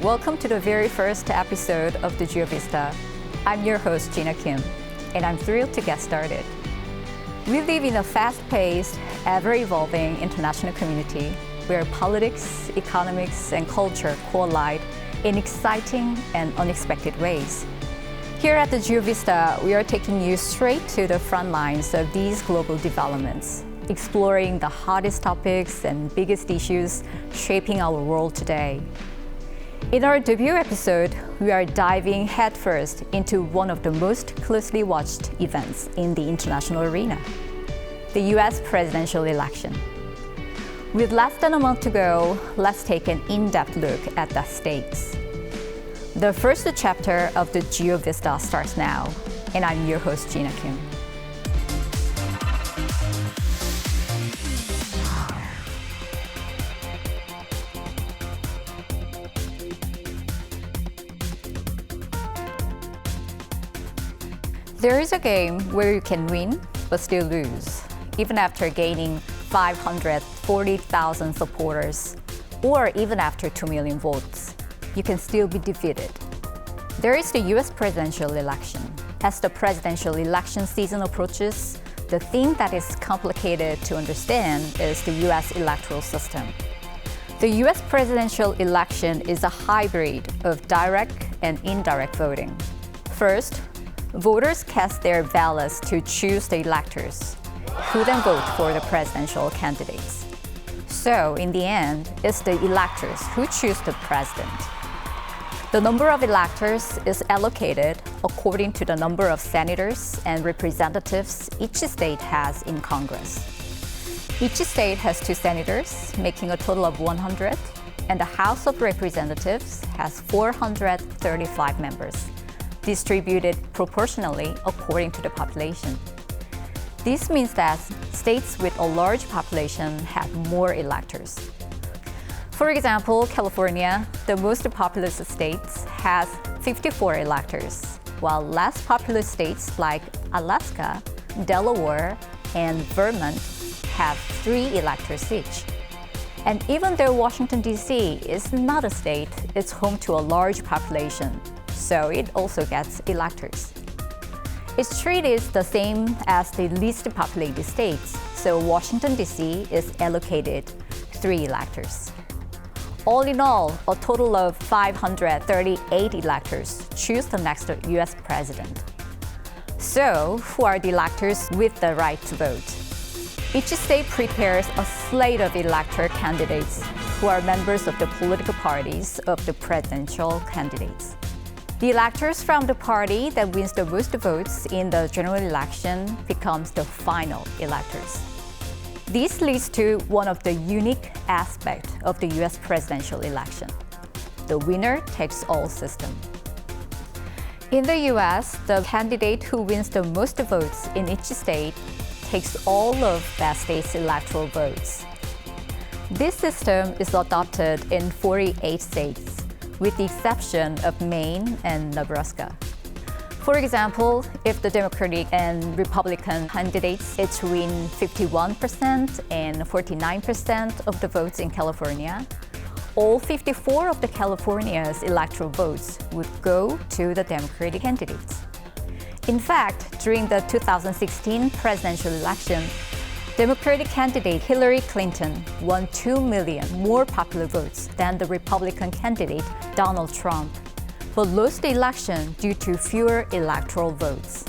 Welcome to the very first episode of the GeoVista. I'm your host, Jina Kim, and I'm thrilled to get started. We live in a fast-paced, ever-evolving international community where politics, economics, and culture collide in exciting and unexpected ways. Here at the GeoVista, we are taking you straight to the front lines of these global developments, exploring the hottest topics and biggest issues shaping our world today. In our debut episode, we are diving headfirst into one of the most closely watched events in the international arena, the US presidential election. With less than a month to go, let's take an in-depth look at the stakes. The first chapter of the GeoVista starts now, and I'm your host, Jina Kim. There is a game where you can win but still lose, even after gaining 540,000 supporters, or even after 2 million votes. You can still be defeated. There is the US presidential election. As the presidential election season approaches, the thing that is complicated to understand is the US electoral system. The US presidential election is a hybrid of direct and indirect voting. First, voters cast their ballots to choose the electors, who then vote for the presidential candidates. So, in the end, it's the electors who choose the president. The number of electors is allocated according to the number of senators and representatives each state has in Congress. Each state has 2 senators, making a total of 100, and the House of Representatives has 435 members, distributed proportionally according to the population. This means that states with a large population have more electors. For example, California, the most populous state, has 54 electors, while less populous states like Alaska, Delaware, and Vermont have 3 electors each. And even though Washington, D.C. is not a state, it's home to a large population, so it also gets electors. Its treaty is the same as the least populated states, so Washington, D.C. is allocated 3 electors. All in all, a total of 538 electors choose the next US president. So, who are the electors with the right to vote? Each state prepares a slate of elector candidates who are members of the political parties of the presidential candidates. The electors from the party that wins the most votes in the general election becomes the final electors. This leads to one of the unique aspects of the US presidential election, the winner-takes-all system. In the US, the candidate who wins the most votes in each state takes all of that state's electoral votes. This system is adopted in 48 states, with the exception of Maine and Nebraska. For example, if the Democratic and Republican candidates each win 51% and 49% of the votes in California, all 54 of the California's electoral votes would go to the Democratic candidates. In fact, during the 2016 presidential election, Democratic candidate Hilary Clinton won 2 million more popular votes than the Republican candidate Donald Trump, but lost the election due to fewer electoral votes.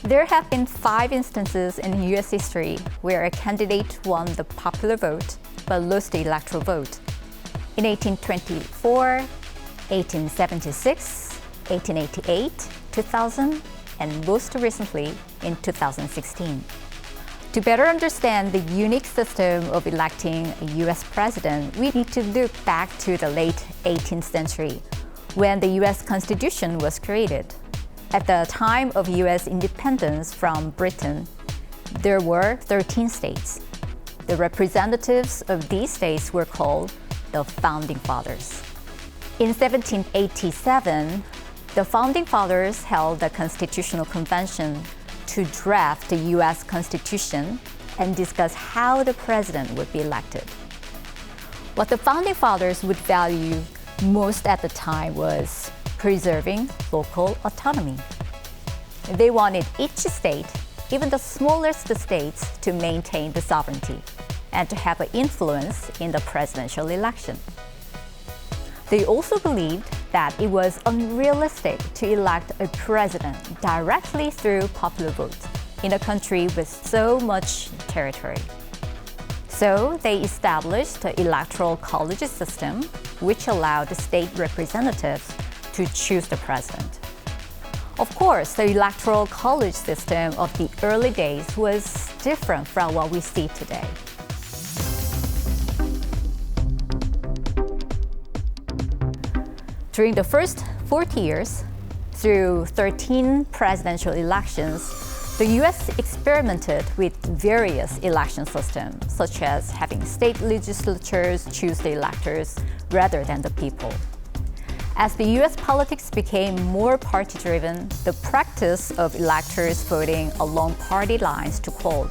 There have been 5 instances in US history where a candidate won the popular vote but lost the electoral vote. In 1824, 1876, 1888, 2000, and most recently in 2016. To better understand the unique system of electing a US president, we need to look back to the late 18th century, when the US Constitution was created. At the time of US independence from Britain, there were 13 states. The representatives of these states were called the Founding Fathers. In 1787, the Founding Fathers held a constitutional convention to draft the US Constitution and discuss how the president would be elected. What the founding fathers would value most at the time was preserving local autonomy. They wanted each state, even the smallest states, to maintain the sovereignty and to have an influence in the presidential election. They also believed that it was unrealistic to elect a president directly through popular vote in a country with so much territory. So they established the Electoral College system, which allowed the state representatives to choose the president. Of course, the Electoral College system of the early days was different from what we see today. During the first 40 years, through 13 presidential elections, the US experimented with various election systems, such as having state legislatures choose the electors rather than the people. As the US politics became more party-driven, the practice of electors voting along party lines took hold.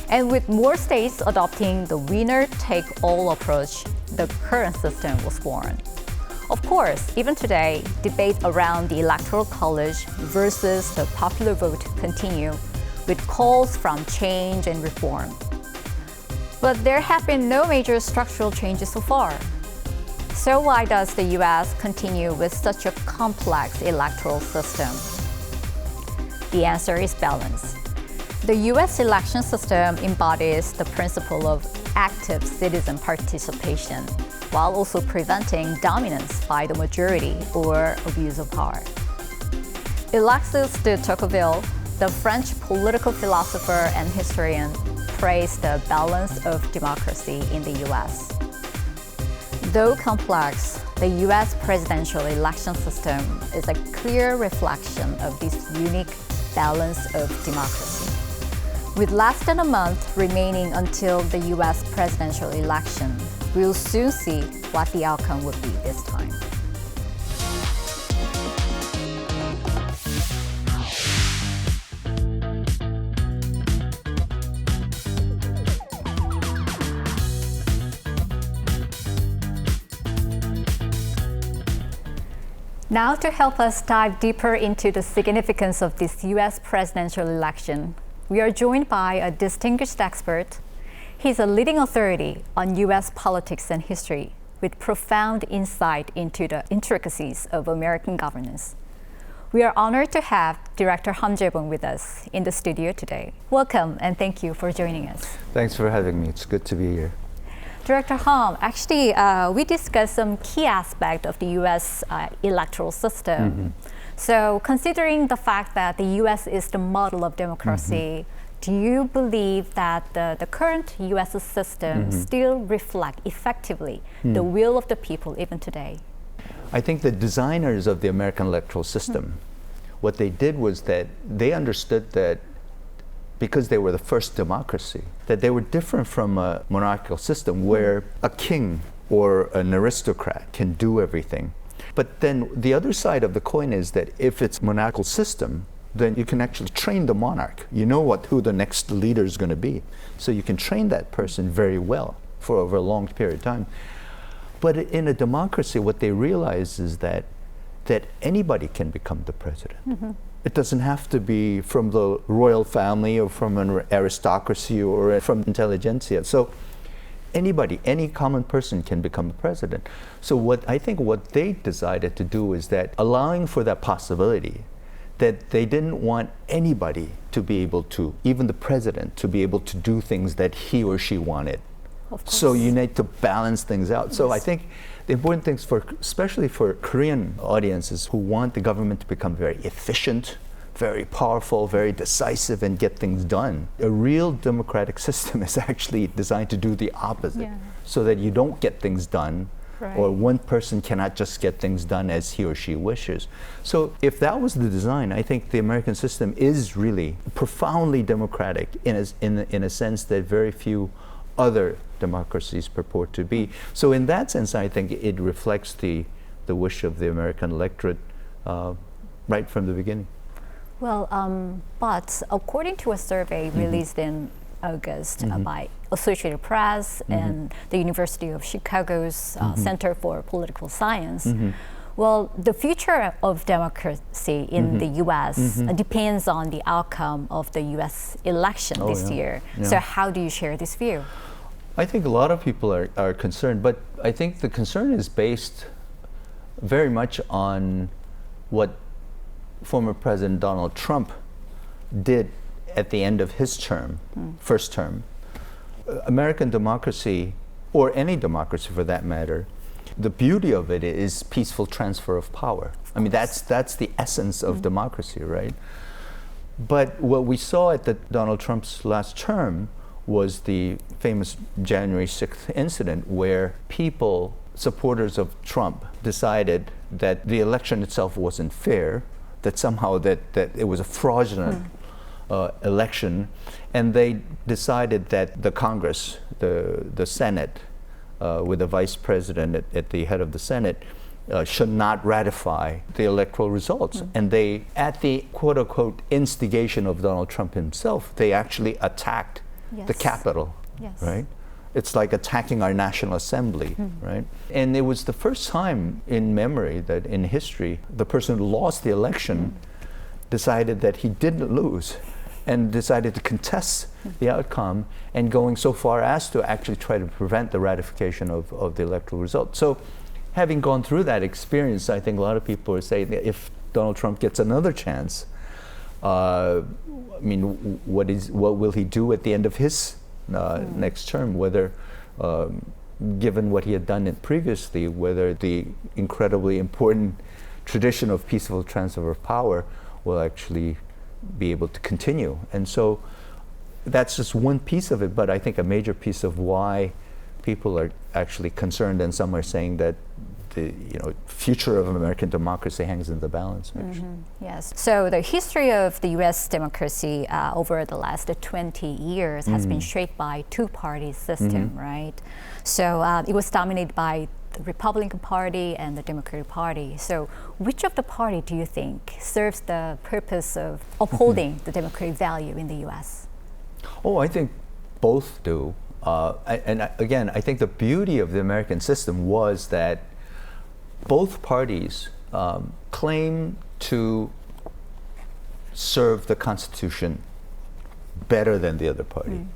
And with more states adopting the winner-take-all approach, the current system was born. Of course, even today, debate around the Electoral College versus the popular vote continue with calls from change and reform. But there have been no major structural changes so far. So why does the US continue with such a complex electoral system? The answer is balance. The US election system embodies the principle of active citizen participation, while also preventing dominance by the majority or abuse of power. Alexis de Tocqueville, the French political philosopher and historian, praised the balance of democracy in the US. Though complex, the US presidential election system is a clear reflection of this unique balance of democracy. With less than a month remaining until the US presidential election, we'll soon see what the outcome would be this time. Now, to help us dive deeper into the significance of this US presidential election, we are joined by a distinguished expert. He's a leading authority on US politics and history with profound insight into the intricacies of American governance. We are honored to have Director Chaibong with us in the studio today. Welcome and thank you for joining us. Thanks for having me. It's good to be here. Director HAHM, actually, we discussed some key aspects of the US electoral system. Mm-hmm. So considering the fact that the US is the model of democracy, do you believe that the current US system still reflect effectively the will of the people even today? I think the designers of the American electoral system, what they did was that they understood that because they were the first democracy, that they were different from a monarchical system where a king or an aristocrat can do everything. But then the other side of the coin is that if it's a monarchical system, then you can actually train the monarch. You know who the next leader is going to be. So you can train that person very well for over a long period of time. But in a democracy, what they realize is that anybody can become the president. Mm-hmm. It doesn't have to be from the royal family or from an aristocracy or from intelligentsia. So anybody, any common person can become the president. So what they decided to do is that allowing for that possibility, that they didn't want anybody to be able to, even the president, to be able to do things that he or she wanted. So you need to balance things out. Yes. So I think the important things especially for Korean audiences who want the government to become very efficient, very powerful, very decisive, and get things done. A real democratic system is actually designed to do the opposite, so that you don't get things done, or one person cannot just get things done as he or she wishes. So if that was the design, I think the American system is really profoundly democratic in a sense that very few other democracies purport to be. So in that sense, I think it reflects the wish of the American electorate right from the beginning. Well, but according to a survey released in August by Associated Press and the University of Chicago's Center for Political Science. Well, the future of democracy in the U.S. Depends on the outcome of the U.S. election this year. So how do you share this view? I think a lot of people are concerned, but I think the concern is based very much on what former President Donald Trump did at the end of his term, first term. American democracy, or any democracy for that matter, the beauty of it is peaceful transfer of power. I mean, that's the essence of democracy, right? But what we saw at Donald Trump's last term was the famous January 6th incident where people, supporters of Trump, decided that the election itself wasn't fair, that somehow that it was a fraudulent election, and they decided that the Congress, the Senate, with the vice president at the head of the Senate, should not ratify the electoral results. And they, at the quote-unquote instigation of Donald Trump himself, they actually attacked the Capitol, right? It's like attacking our National Assembly, right? And it was the first time in memory that in history, the person who lost the election decided that he didn't lose and decided to contest the outcome, and going so far as to actually try to prevent the ratification of the electoral result. So having gone through that experience, I think a lot of people are saying that if Donald Trump gets another chance, I mean, what will he do at the end of his next term? Whether, given what he had done previously, whether the incredibly important tradition of peaceful transfer of power will actually be able to continue. And so that's just one piece of it, but I think a major piece of why people are actually concerned, and some are saying that the future of American democracy hangs in the balance. Yes. So the history of the U.S. democracy over the last 20 years has been shaped by two-party system, right? So it was dominated by the Republican Party and the Democratic Party. So which of the party do you think serves the purpose of upholding the democratic value in the U.S.? Oh, I think both do. And again, I think the beauty of the American system was that both parties claim to serve the Constitution better than the other party.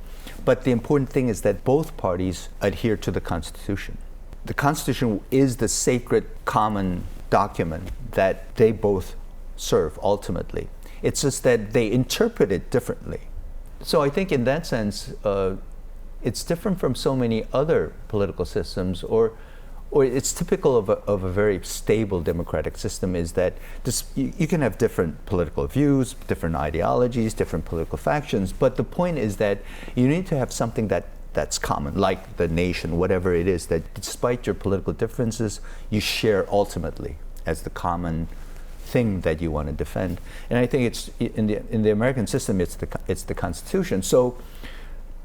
But the important thing is that both parties adhere to the Constitution. The Constitution is the sacred common document that they both serve ultimately. It's just that they interpret it differently. So I think in that sense, it's different from so many other political systems, or it's typical of a very stable democratic system, is that you can have different political views, different ideologies, different political factions, but the point is that you need to have something that's common, like the nation, whatever it is, that despite your political differences, you share ultimately as the common thing that you want to defend. And I think it's in the American system, it's the Constitution. So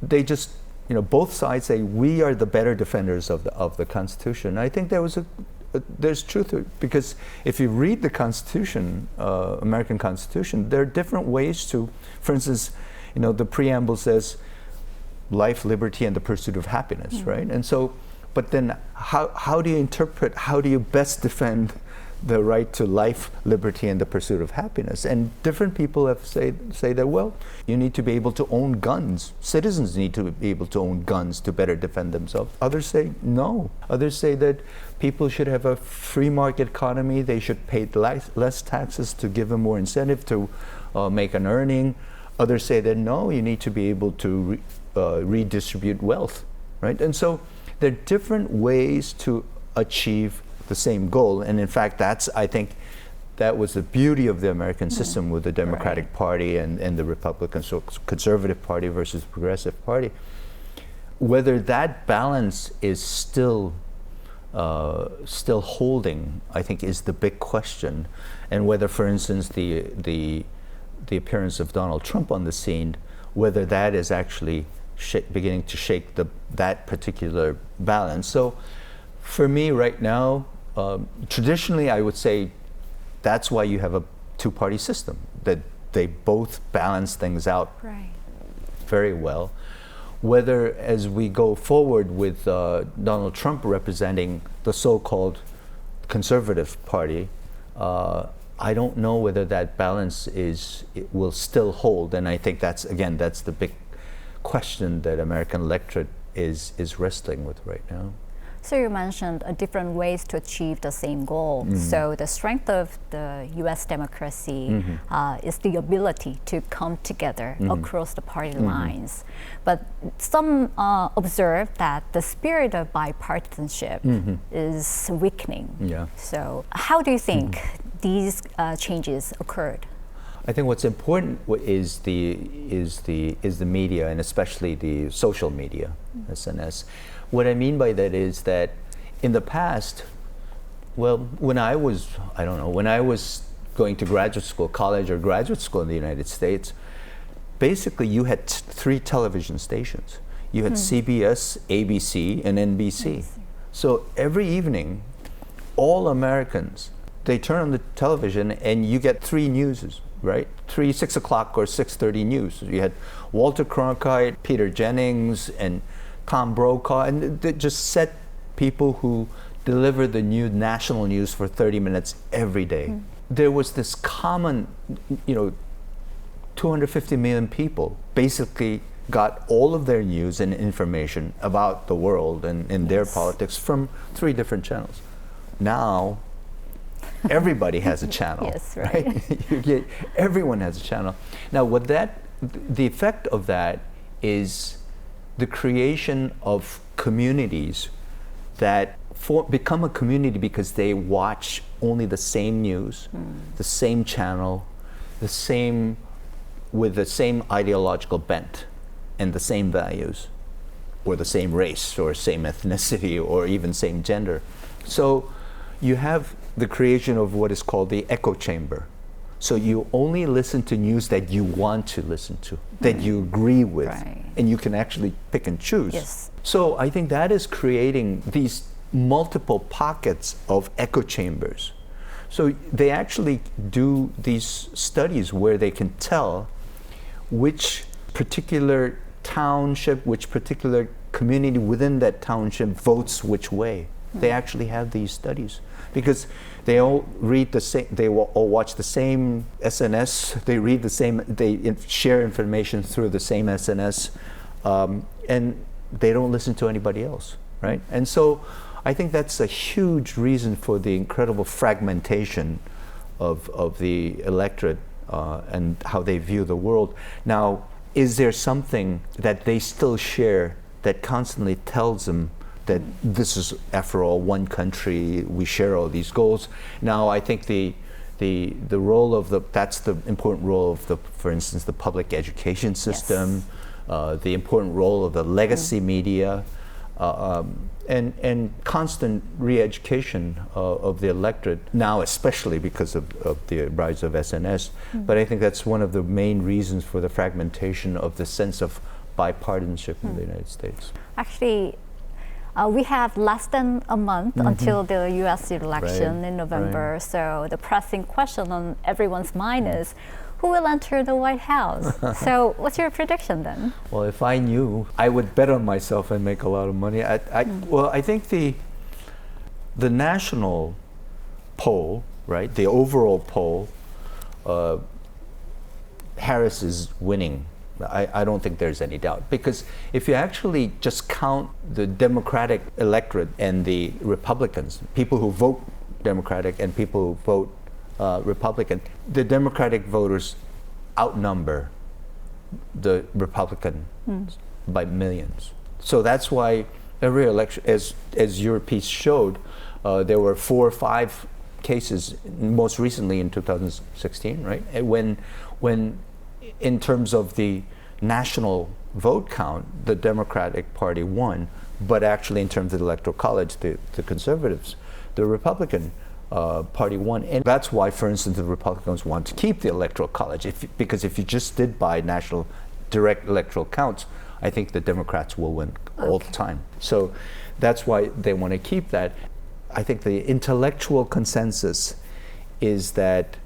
they just, both sides say we are the better defenders of the Constitution. I think there's truth to it, because if you read the Constitution, American Constitution, there are different ways to, for instance, the preamble says life, liberty, and the pursuit of happiness, right? And so, but then how do you interpret, how do you best defend the right to life, liberty, and the pursuit of happiness? And different people have say that, well, you need to be able to own guns. Citizens need to be able to own guns to better defend themselves. Others say no. Others say that people should have a free market economy. They should pay less taxes to give them more incentive to make an earning. Others say that no, you need to be able to redistribute wealth, right? And so there are different ways to achieve the same goal. And in fact, I think that was the beauty of the American system with the Democratic Party and the Republican, so conservative party versus progressive party. Whether that balance is still holding, I think, is the big question. And whether, for instance, the appearance of Donald Trump on the scene, whether that is actually beginning to shake that particular balance. So for me right now, traditionally I would say that's why you have a two-party system, that they both balance things out very well. whether as we go forward with Donald Trump representing the so-called conservative party, I don't know whether that balance will still hold. And I think that's the big question that American electorate is wrestling with right now. So you mentioned different ways to achieve the same goal. So the strength of the U.S. democracy is the ability to come together across the party lines. But some observe that the spirit of bipartisanship is weakening. Yeah. So how do you think these changes occurred? I think what's important is the media, and especially the social media, SNS. What I mean by that is that in the past, well, when I was going to graduate school, college or graduate school in the United States, basically you had three television stations. You had CBS, ABC, and NBC. So every evening, all Americans, they turn on the television and you get three newses, right? 6 o'clock or 6:30 news. You had Walter Cronkite, Peter Jennings, and Tom Brokaw, and they just set people who deliver the new national news for 30 minutes every day. There was this common, 250 million people basically got all of their news and information about the world and their politics from three different channels. Now, everybody has a channel. Yes, right. Everyone has a channel. Now, the effect of that is the creation of communities that become a community because they watch only the same news, the same channel, with the same ideological bent and the same values, or the same race, or same ethnicity, or even same gender. So you have the creation of what is called the echo chamber. So you only listen to news that you want to listen to, that you agree with, and you can actually pick and choose. Yes. So I think that is creating these multiple pockets of echo chambers. So they actually do these studies where they can tell which particular township, which particular community within that township votes which way. They actually have these studies because they all read the same, they all watch the same SNS, they read the same, they share information through the same SNS, and they don't listen to anybody else, right? And so I think that's a huge reason for the incredible fragmentation of the electorate and how they view the world. Now, is there something that they still share that constantly tells them that this is, after all, one country, we share all these goals? Now, I think the role of that's the important role of for instance, the public education system, the important role of the legacy media, and constant re-education of the electorate, now especially because of the rise of SNS. But I think that's one of the main reasons for the fragmentation of the sense of bipartisanship in the United States. Actually, we have less than a month until the U.S. election in November. So the pressing question on everyone's mind is, who will enter the White House? So what's your prediction then? Well, if I knew, I would bet on myself and make a lot of money. Well, I think the national poll, right, the overall poll, Harris is winning. I don't think there's any doubt, because if you actually just count the Democratic electorate and the Republicans, people who vote Democratic and people who vote Republican, the Democratic voters outnumber the Republican by millions. So that's why every election, as your piece showed, there were 4 or 5 cases, most recently in 2016, right? When in terms of the national vote count, the Democratic Party won, but actually in terms of the Electoral College, the conservatives, the Republican Party won. And that's why, for instance, the Republicans want to keep the Electoral College, because if you just did by national direct electoral counts, I think the Democrats will win all the time. So that's why they want to keep that. I think the intellectual consensus is that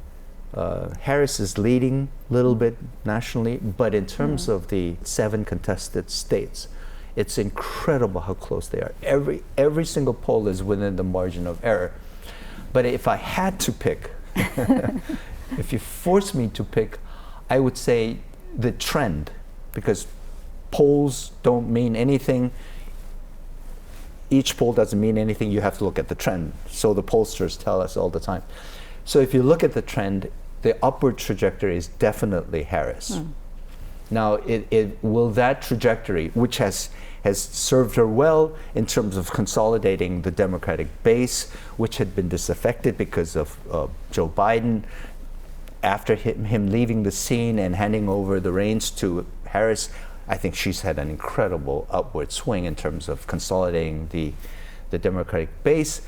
Harris is leading a little bit nationally, but in terms of the 7 contested states, it's incredible how close they are. Every single poll is within the margin of error. But if I had to pick, if you force me to pick, I would say the trend, because polls don't mean anything. Each poll doesn't mean anything. You have to look at the trend. So the pollsters tell us all the time. So if you look at the trend, the upward trajectory is definitely Harris. Now, will that trajectory, which has served her well in terms of consolidating the Democratic base, which had been disaffected because of Joe Biden, after him leaving the scene and handing over the reins to Harris, I think she's had an incredible upward swing in terms of consolidating the Democratic base.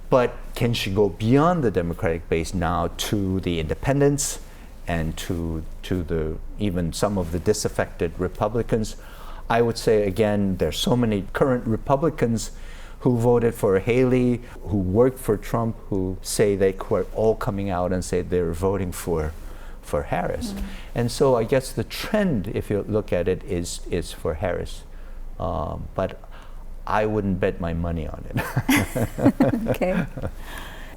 But can she go beyond the Democratic base now to the independents and to the even some of the disaffected Republicans? I would say, again, there's so many current Republicans who voted for Haley, who worked for Trump, who say they were all coming out and say they're voting for Harris. And so I guess the trend, if you look at it, is for Harris. But I wouldn't bet my money on it. Okay.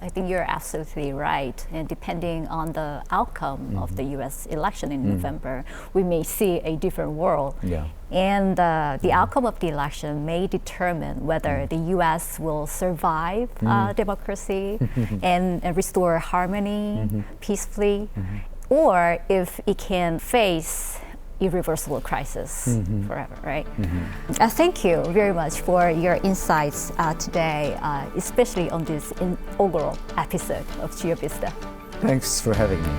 I think you're absolutely right. And depending on the outcome of the US election in November, we may see a different world. Yeah. And the outcome of the election may determine whether the US will survive democracy and restore harmony peacefully, or if it can face irreversible crisis forever, right? Thank you very much for your insights today, especially on this inaugural episode of GeoVista. Thanks for having me.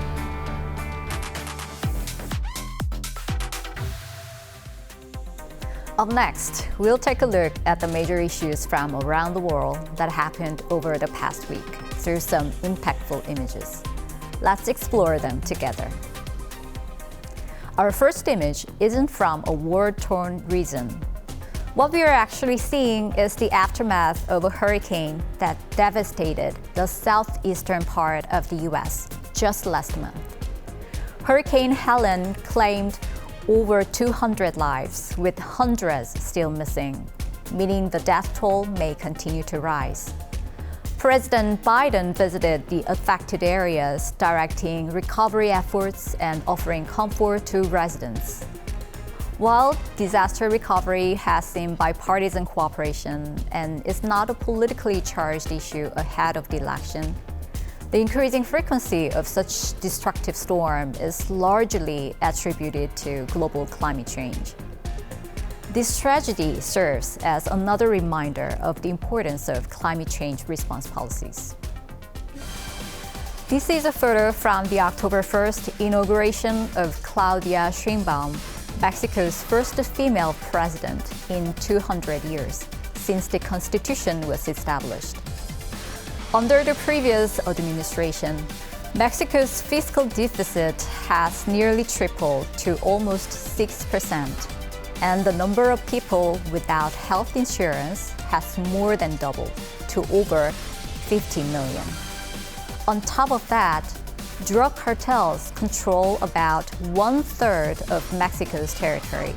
Up next, we'll take a look at the major issues from around the world that happened over the past week through some impactful images. Let's explore them together. Our first image isn't from a war-torn region. What we are actually seeing is the aftermath of a hurricane that devastated the southeastern part of the US just last month. Hurricane Helene claimed over 200 lives, with hundreds still missing, meaning the death toll may continue to rise. President Biden visited the affected areas, directing recovery efforts and offering comfort to residents. While disaster recovery has seen bipartisan cooperation and is not a politically charged issue ahead of the election, the increasing frequency of such destructive storms is largely attributed to global climate change. This tragedy serves as another reminder of the importance of climate change response policies. This is a photo from the October 1st inauguration of Claudia Sheinbaum, Mexico's first female president in 200 years, since the Constitution was established. Under the previous administration, Mexico's fiscal deficit has nearly tripled to almost 6%. And the number of people without health insurance has more than doubled to over 50 million. On top of that, drug cartels control about 1/3 of Mexico's territory.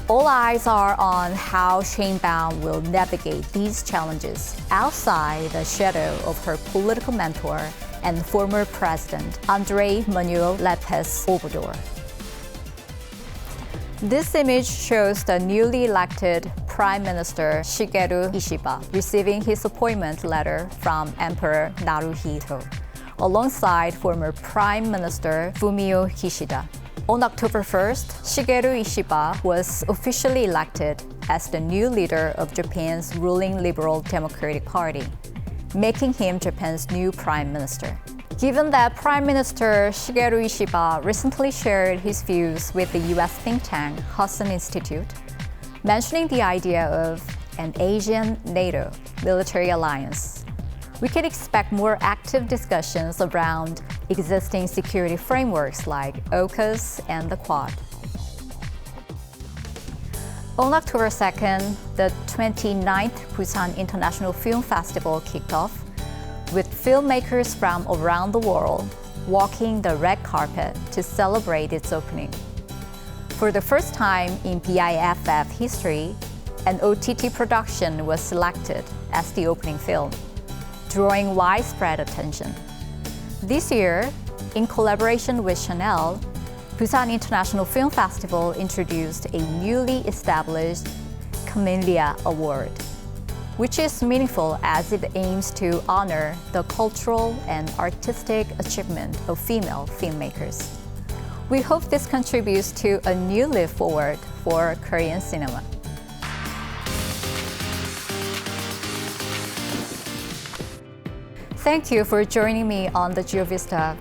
All eyes are on how Sheinbaum will navigate these challenges outside the shadow of her political mentor and former president, Andrés Manuel López Obrador. This image shows the newly elected Prime Minister Shigeru Ishiba receiving his appointment letter from Emperor Naruhito, alongside former Prime Minister Fumio Kishida. On October 1st, Shigeru Ishiba was officially elected as the new leader of Japan's ruling Liberal Democratic Party, making him Japan's new Prime Minister. Given that Prime Minister Shigeru Ishiba recently shared his views with the US think tank Hudson Institute, mentioning the idea of an Asian NATO military alliance, we can expect more active discussions around existing security frameworks like AUKUS and the Quad. On October 2nd, the 29th Busan International Film Festival kicked off, with filmmakers from around the world walking the red carpet to celebrate its opening. For the first time in BIFF history, an OTT production was selected as the opening film, drawing widespread attention. This year, in collaboration with Chanel, Busan International Film Festival introduced a newly established Camellia Award, which is meaningful as it aims to honor the cultural and artistic achievement of female filmmakers. We hope this contributes to a new leap forward for Korean cinema. Thank you for joining me on the GeoVista.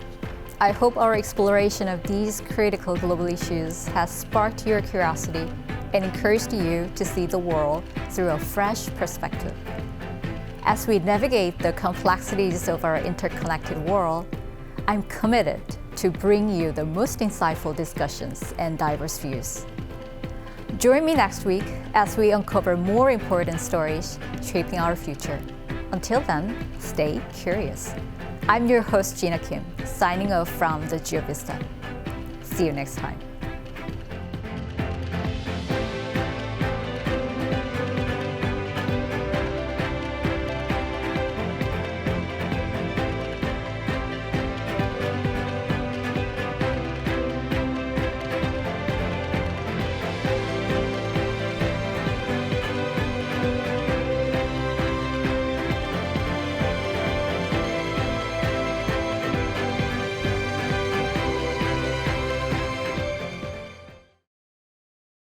I hope our exploration of these critical global issues has sparked your curiosity and encouraged you to see the world through a fresh perspective. As we navigate the complexities of our interconnected world, I'm committed to bring you the most insightful discussions and diverse views. Join me next week as we uncover more important stories shaping our future. Until then, stay curious. I'm your host, Jina Kim, signing off from the GeoVista. See you next time.